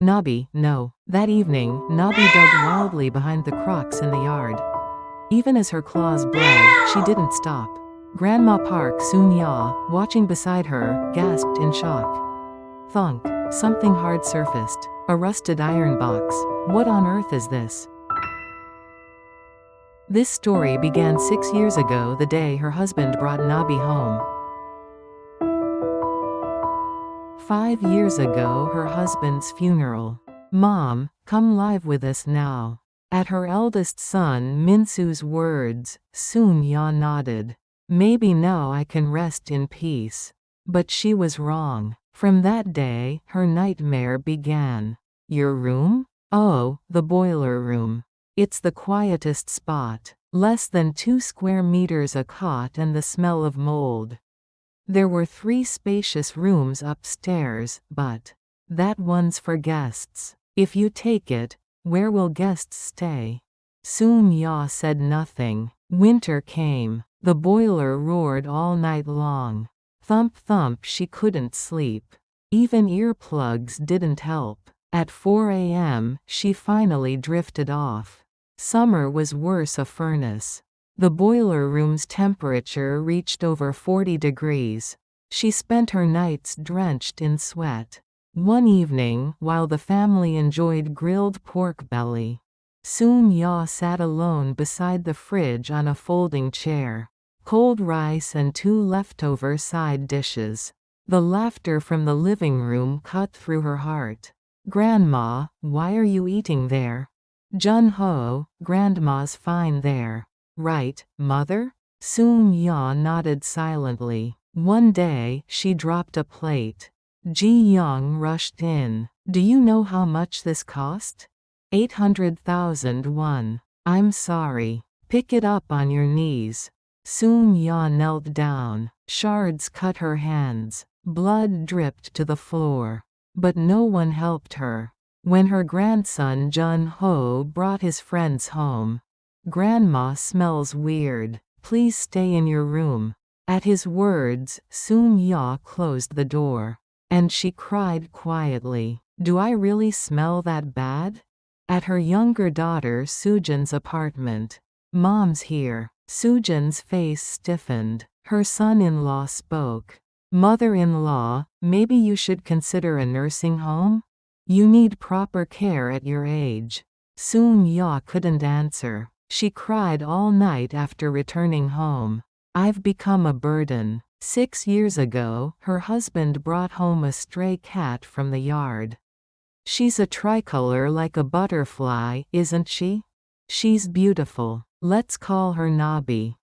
Nobby, no. That evening, Nobby dug wildly behind the crocks in the yard. Even as her claws bled, she didn't stop. Grandma Park Soon-ya, watching beside her, gasped in shock. Thunk. Something hard surfaced. A rusted iron box. What on earth is this? This story began 6 years ago, the day her husband brought Nobby home. 5 years ago, her husband's funeral. Mom, come live with us now. At her eldest son Min-soo's words, Soon-ya nodded. Maybe now I can rest in peace. But she was wrong. From that day, her nightmare began. Your room? Oh, the boiler room. It's the quietest spot. Less than 2 square meters a cot and the smell of mold. There were 3 spacious rooms upstairs, but that one's for guests. If you take it, where will guests stay? Soon-ya said nothing. Winter came. The boiler roared all night long. Thump thump, she couldn't sleep. Even earplugs didn't help. At 4 a.m., she finally drifted off. Summer was worse a furnace. The boiler room's temperature reached over 40 degrees. She spent her nights drenched in sweat. One evening, while the family enjoyed grilled pork belly, Soon-ya sat alone beside the fridge on a folding chair. Cold rice and 2 leftover side dishes. The laughter from the living room cut through her heart. Grandma, why are you eating there? Jun-ho, Grandma's fine there. Right, Mother? Soon-ya nodded silently. One day, she dropped a plate. Ji-young rushed in. Do you know how much this cost? 800,000 won. I'm sorry. Pick it up on your knees. Soon-ya knelt down. Shards cut her hands. Blood dripped to the floor. But no one helped her. When her grandson Jun-ho brought his friends home, Grandma smells weird. Please stay in your room. At his words, Soon-ya closed the door. And she cried quietly. Do I really smell that bad? At her younger daughter Sujin's apartment. Mom's here. Sujin's face stiffened. Her son-in-law spoke. Mother-in-law, maybe you should consider a nursing home? You need proper care at your age. Soon-ya couldn't answer. She cried all night after returning home. I've become a burden. 6 years ago, her husband brought home a stray cat from the yard. She's a tricolor like a butterfly, isn't she? She's beautiful. Let's call her Nobby.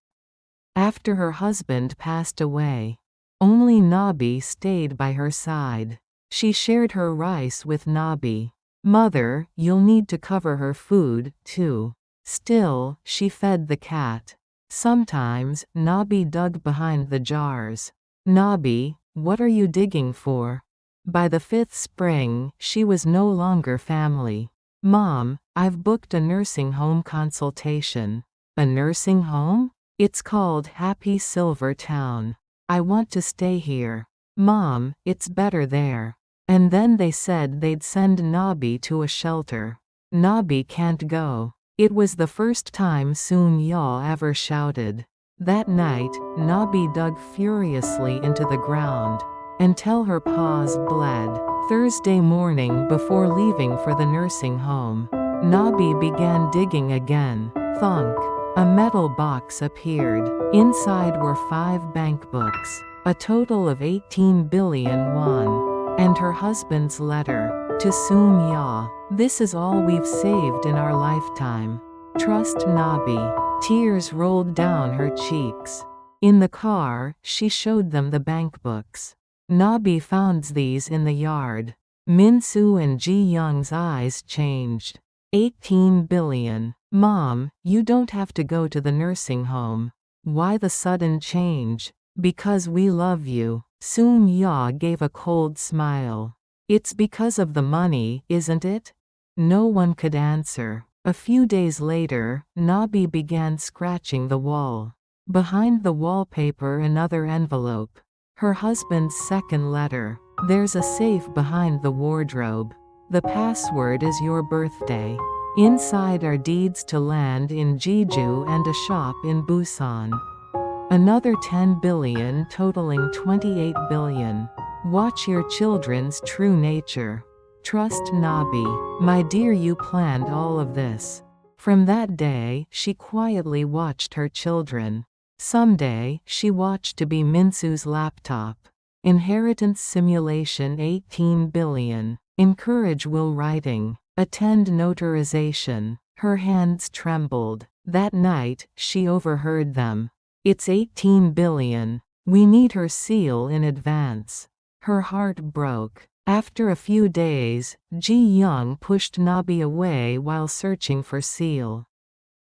After her husband passed away, only Nobby stayed by her side. She shared her rice with Nobby. Mother, you'll need to cover her food, too. Still, she fed the cat. Sometimes, Nobby dug behind the jars. Nobby, what are you digging for? By the 5th spring, she was no longer family. Mom, I've booked a nursing home consultation. A nursing home? It's called Happy Silver Town. I want to stay here. Mom, it's better there. And then they said they'd send Nobby to a shelter. Nobby can't go. It was the first time Soon-ya ever shouted. That night, Nobby dug furiously into the ground until her paws bled. Thursday morning before leaving for the nursing home, Nobby began digging again. Thunk. A metal box appeared. Inside were 5 bank books, a total of 18 billion won, and her husband's letter to Soon-ya. This is all we've saved in our lifetime. Trust Nobby. Tears rolled down her cheeks. In the car, she showed them the bank books. Nobby found these in the yard. Min-soo and Ji-young's eyes changed. 18 billion. Mom, you don't have to go to the nursing home. Why the sudden change? Because we love you. Soon-ya gave a cold smile. It's because of the money, isn't it? No one could answer. A few days later, Nobby began scratching the wall. Behind the wallpaper another envelope. Her husband's second letter. There's a safe behind the wardrobe. The password is your birthday. Inside are deeds to land in Jeju and a shop in Busan. Another 10 billion totaling 28 billion. Watch your children's true nature. Trust Nabi. My dear, you planned all of this. From that day, she quietly watched her children. Someday, she watched to be Minsu's laptop. Inheritance simulation 18 billion. Encourage will writing. Attend notarization. Her hands trembled. That night, she overheard them. It's 18 billion. We need her seal in advance. Her heart broke. After a few days, Ji Young pushed Nabi away while searching for seal.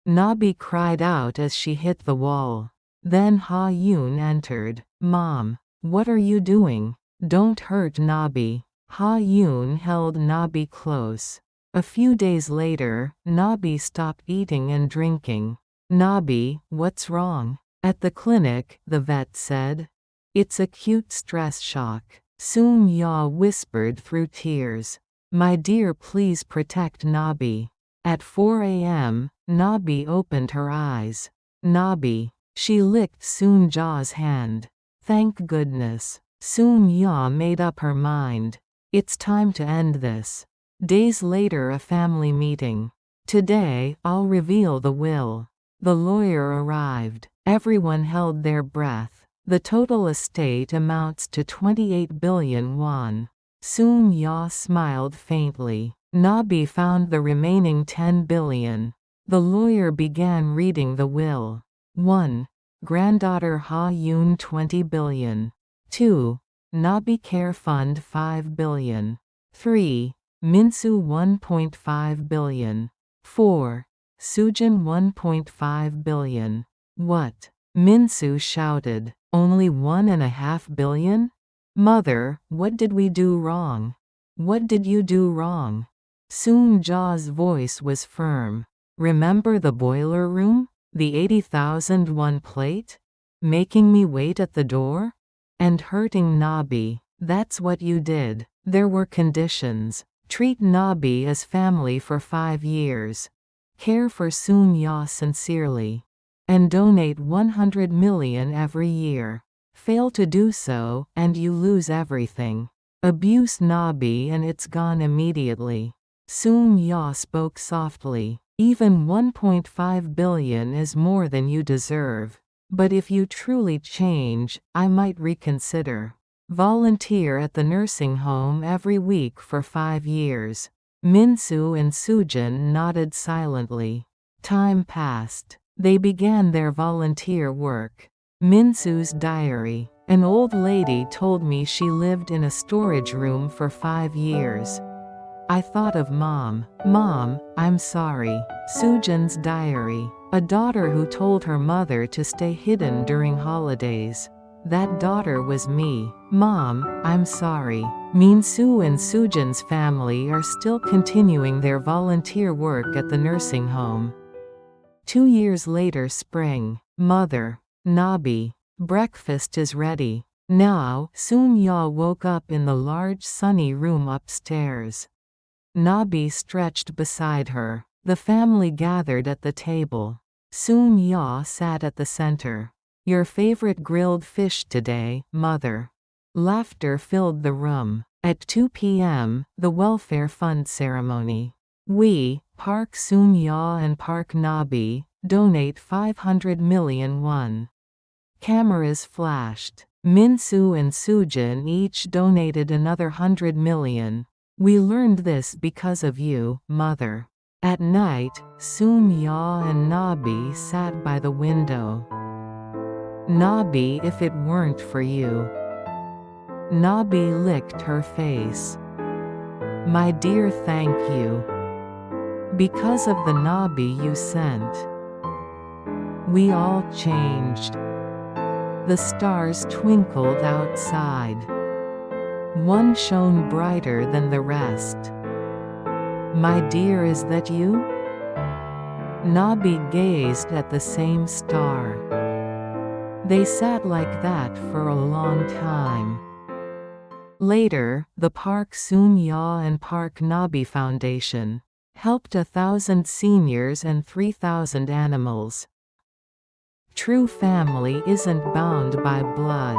Nabi cried out as she hit the wall. Then Ha Yoon entered. Mom, what are you doing? Don't hurt Nabi. Ha Yoon held Nabi close. A few days later, Nabi stopped eating and drinking. Nabi, what's wrong? At the clinic, the vet said. It's acute stress shock. Soom Ya whispered through tears. My dear, please protect Nabi. At 4 a.m., Nabi opened her eyes. Nabi. She licked Soom Ja's hand. Thank goodness. Soom Ya made up her mind. It's time to end this. Days later, a family meeting. Today, I'll reveal the will. The lawyer arrived. Everyone held their breath. The total estate amounts to 28 billion won. Soom Ya smiled faintly. Nabi found the remaining 10 billion. The lawyer began reading the will. 1. Granddaughter Ha Yoon 20 billion. 2. Nabi Care Fund 5 billion. 3. Minsu 1.5 billion. 4. Sujin 1.5 billion. What? Minsu shouted. Only 1.5 billion? Mother, what did we do wrong? What did you do wrong? Soom Ja's voice was firm. Remember the boiler room? The 80,000 won plate? Making me wait at the door? And hurting Nabi. That's what you did. There were conditions. Treat Nabi as family for 5 years. Care for Soom Ya sincerely. And donate 100 million every year. Fail to do so, and you lose everything. Abuse Nabi and it's gone immediately. Soom Ya spoke softly. Even 1.5 billion is more than you deserve. But if you truly change, I might reconsider. Volunteer at the nursing home every week for 5 years. Minsu and Sujin nodded silently. Time passed. They began their volunteer work. Minsu's diary. An old lady told me she lived in a storage room for 5 years. I thought of Mom. Mom, I'm sorry. Sujin's diary. A daughter who told her mother to stay hidden during holidays. That daughter was me. Mom, I'm sorry. Minsu and Sujin's family are still continuing their volunteer work at the nursing home. 2 years later, spring. Mother. Nabi. Breakfast is ready. Now, Soom Ya woke up in the large sunny room upstairs. Nabi stretched beside her. The family gathered at the table. Soom Ya sat at the center. Your favorite grilled fish today, Mother. Laughter filled the room. At 2 p.m., the welfare fund ceremony. We, Park Soom Ya and Park Nabi, donate 500 million won. Cameras flashed. Minsu and Sujin each donated another 100 million. We learned this because of you, Mother. At night, Soom Ya and Nabi sat by the window. Nabi, if it weren't for you. Nabi licked her face. My dear, thank you. Because of the Nabi you sent. We all changed. The stars twinkled outside. One shone brighter than the rest. My dear, is that you? Nabi gazed at the same star. They sat like that for a long time. Later, the Park Soon-ya and Park Nabi Foundation helped 1,000 seniors and 3,000 animals. True family isn't bound by blood,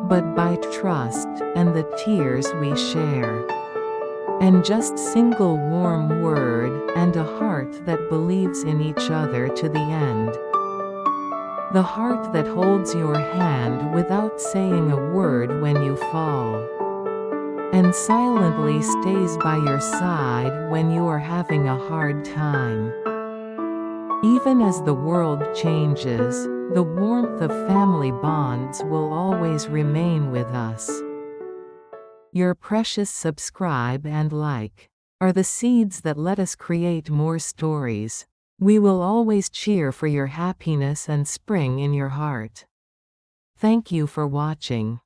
but by trust and the tears we share. And just single warm word and a heart that believes in each other to the end. The heart that holds your hand without saying a word when you fall, and silently stays by your side when you are having a hard time. Even as the world changes, the warmth of family bonds will always remain with us. Your precious subscribe and like are the seeds that let us create more stories. We will always cheer for your happiness and spring in your heart. Thank you for watching.